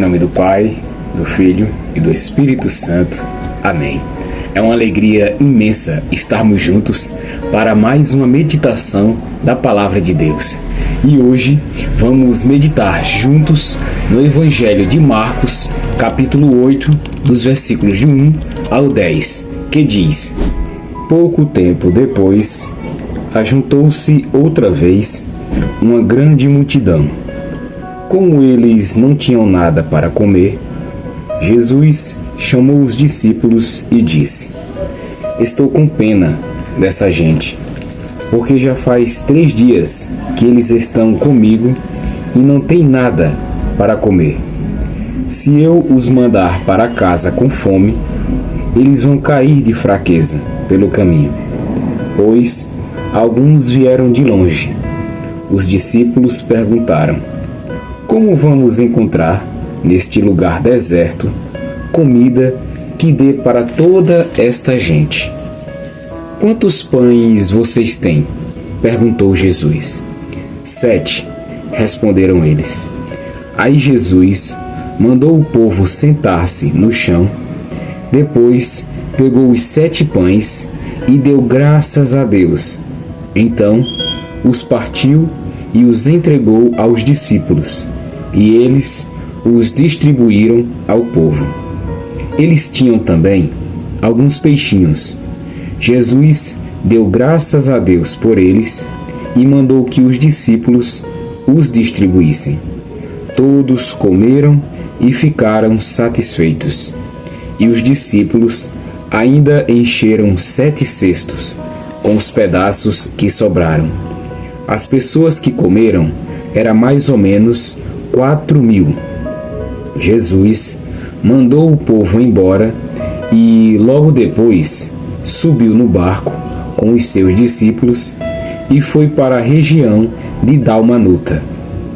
nome do Pai, do Filho e do Espírito Santo. Amém. É uma alegria imensa estarmos juntos para mais uma meditação da Palavra de Deus. E hoje vamos meditar juntos no Evangelho de Marcos, capítulo 8, dos versículos de 1 ao 10, que diz: Pouco tempo depois, ajuntou-se outra vez uma grande multidão. Como eles não tinham nada para comer, Jesus chamou os discípulos e disse: Estou com pena dessa gente, porque já faz 3 dias que eles estão comigo e não têm nada para comer. Se eu os mandar para casa com fome, eles vão cair de fraqueza pelo caminho, pois alguns vieram de longe. Os discípulos perguntaram: Como vamos encontrar, neste lugar deserto, comida que dê para toda esta gente? Quantos pães vocês têm? Perguntou Jesus. 7, responderam eles. Aí Jesus mandou o povo sentar-se no chão. Depois pegou os 7 pães e deu graças a Deus. Então os partiu e os entregou aos discípulos, e eles os distribuíram ao povo. Eles tinham também alguns peixinhos. Jesus deu graças a Deus por eles e mandou que os discípulos os distribuíssem. Todos comeram e ficaram satisfeitos. E os discípulos ainda encheram 7 cestos com os pedaços que sobraram. As pessoas que comeram eram mais ou menos 4.000. Jesus mandou o povo embora e, logo depois, subiu no barco com os seus discípulos e foi para a região de Dalmanuta.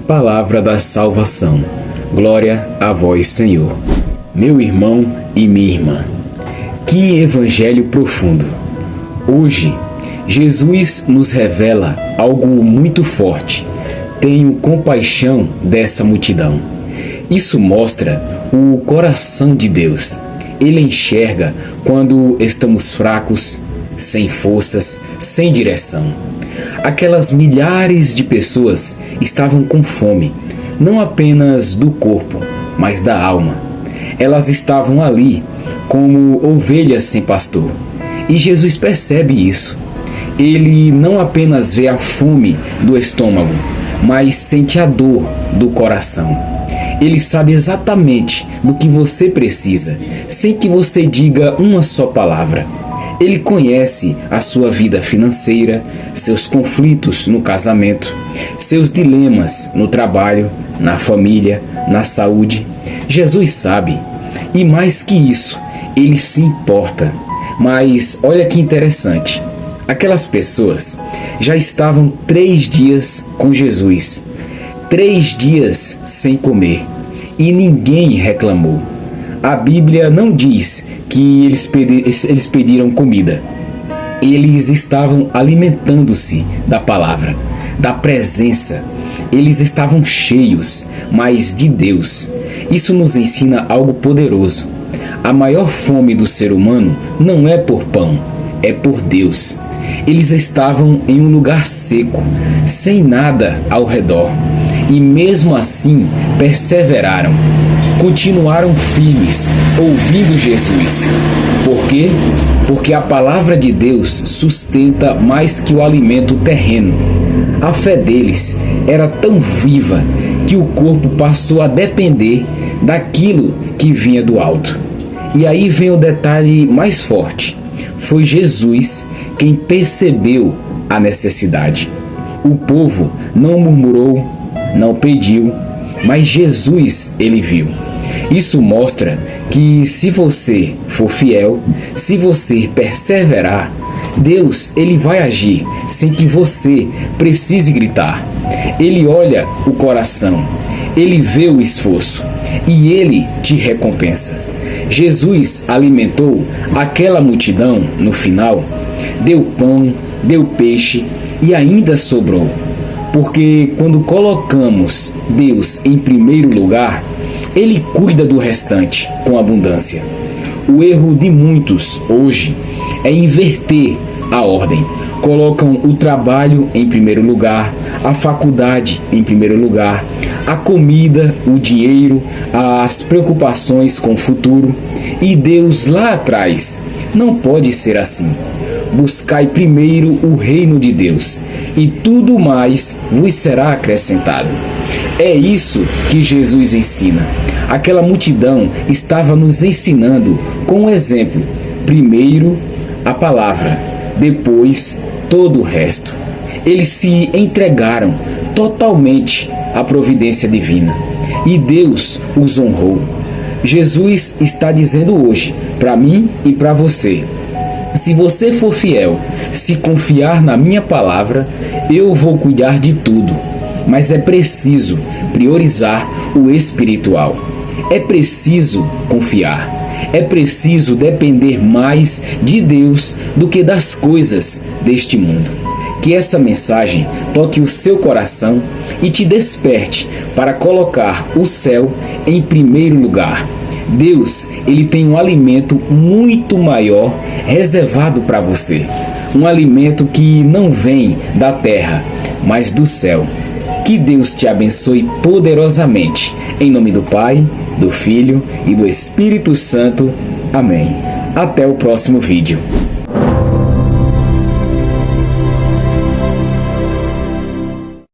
Palavra da salvação. Glória a vós, Senhor. Meu irmão e minha irmã, que evangelho profundo! Hoje, Jesus nos revela algo muito forte. Tenho compaixão dessa multidão. Isso mostra o coração de Deus. Ele enxerga quando estamos fracos, sem forças, sem direção. Aquelas milhares de pessoas estavam com fome, não apenas do corpo, mas da alma. Elas estavam ali como ovelhas sem pastor. E Jesus percebe isso. Ele não apenas vê a fome do estômago, mas sente a dor do coração. Ele sabe exatamente do que você precisa, sem que você diga uma só palavra. Ele conhece a sua vida financeira, seus conflitos no casamento, seus dilemas no trabalho, na família, na saúde. Jesus sabe. E mais que isso, ele se importa. Mas olha que interessante. Aquelas pessoas já estavam 3 dias com Jesus. 3 dias sem comer. E ninguém reclamou. A Bíblia não diz que eles pediram comida. Eles estavam alimentando-se da palavra, da presença. Eles estavam cheios, mas de Deus. Isso nos ensina algo poderoso. A maior fome do ser humano não é por pão, é por Deus. Eles estavam em um lugar seco, sem nada ao redor. E mesmo assim perseveraram, continuaram firmes, ouvindo Jesus. Por quê? Porque a palavra de Deus sustenta mais que o alimento terreno. A fé deles era tão viva que o corpo passou a depender daquilo que vinha do alto. E aí vem o detalhe mais forte. Foi Jesus quem percebeu a necessidade. O povo não murmurou, não pediu, mas Jesus, ele viu. Isso mostra que se você for fiel, se você perseverar, Deus, ele vai agir sem que você precise gritar. Ele olha o coração, ele vê o esforço e ele te recompensa. Jesus alimentou aquela multidão no final, deu pão, deu peixe e ainda sobrou. Porque quando colocamos Deus em primeiro lugar, Ele cuida do restante com abundância. O erro de muitos hoje é inverter a ordem. Colocam o trabalho em primeiro lugar, a faculdade em primeiro lugar, a comida, o dinheiro, as preocupações com o futuro e Deus lá atrás. Não pode ser assim. Buscai primeiro o reino de Deus e tudo mais vos será acrescentado. É isso que Jesus ensina. Aquela multidão estava nos ensinando com um exemplo. Primeiro a palavra, depois todo o resto. Eles se entregaram totalmente à providência divina e Deus os honrou. Jesus está dizendo hoje, para mim e para você: se você for fiel, se confiar na minha palavra, eu vou cuidar de tudo. Mas é preciso priorizar o espiritual. É preciso confiar. É preciso depender mais de Deus do que das coisas deste mundo. Que essa mensagem toque o seu coração e te desperte para colocar o céu em primeiro lugar. Deus, Ele tem um alimento muito maior reservado para você. Um alimento que não vem da terra, mas do céu. Que Deus te abençoe poderosamente. Em nome do Pai, do Filho e do Espírito Santo. Amém. Até o próximo vídeo.